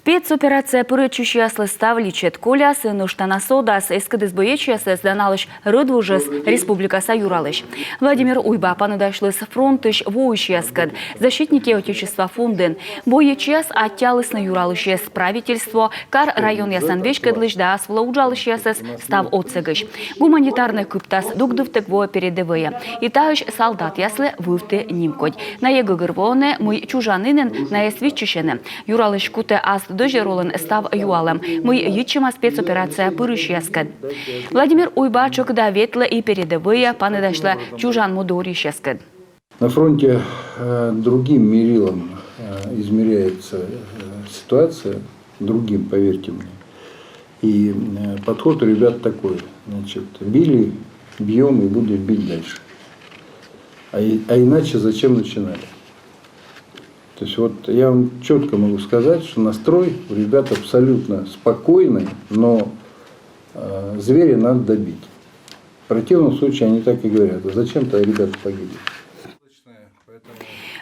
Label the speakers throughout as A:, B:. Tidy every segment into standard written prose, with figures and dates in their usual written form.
A: Спецоперация пырычущаясы ставличет колясы нуштана содас эскидис боечиясы сданалыш рыдвужес республикаса юралыш. Владимир Уйба паныдашлыс фронтыш воющияскад. Защитники Отечества фунден. Боечияс оттялыс на юралышес правительство, кар район ясанвешкадлыш да асвла уджалышиясыз став отцегыш. Гуманитарный кыптас дугдывтык во передовые. И таыш солдат яслы вывты нимкодь. На его гырвоне мы чужанынен на эсвичишене. Юралыш куте ас дожеролын став юалем. Мы ючима спецоперация пырышияскад. Владимир Уйба чокда ветлы и передовые паныдашла чужан мудорищаскад.
B: На фронте другим мерилом измеряется ситуация, другим, поверьте мне. И подход у ребят такой. Значит, били, бьем и будем бить дальше. А иначе зачем начинали? То есть вот я вам четко могу сказать, что настрой у ребят абсолютно спокойный, но зверя надо добить. В противном случае они так и говорят: а зачем-то ребята погибли.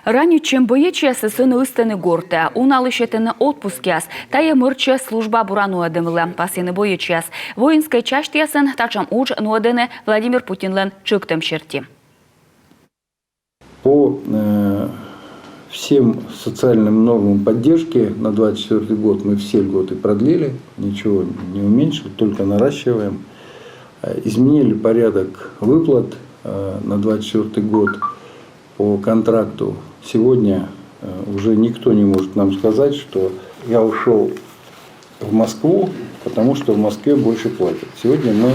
A: Ранее, чем боечиясы сыны истины горте, уналышетыны отпускяс, тая мырча служба бурану эдемле, пасыны боечияс. Воинской частясын тачам уж нуэдены Владимир Путинлен чыктым черти.
B: По всем социальным нормам поддержки на 2024 год мы все льготы продлили, ничего не уменьшили, только наращиваем. Изменили порядок выплат на 2024 год по контракту. Сегодня уже никто не может нам сказать, что я ушел в Москву, потому что в Москве больше платят. Сегодня мы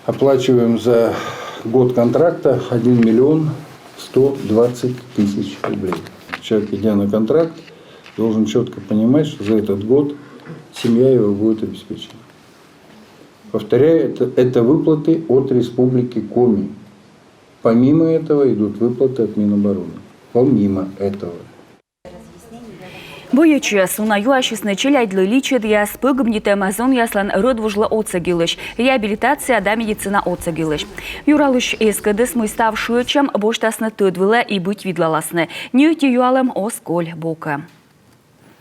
B: оплачиваем за год контракта 1 миллион 120 тысяч рублей. Человек, идя на контракт, должен четко понимать, что за этот год семья его будет обеспечена. Повторяю, это выплаты от Республики Коми. Помимо этого идут выплаты от Минобороны. Помимо этого.
A: Боечияс уна юашисны челяйдлы личит я спыгмните мазон яслан рыдвужла отцегилыш. Реабилитация да медицина отцегилыш. Юралыш эскадыс мы ставшую чем боштасны тыдвыла и быть видлаласны. Нюйти юалем осколь бока.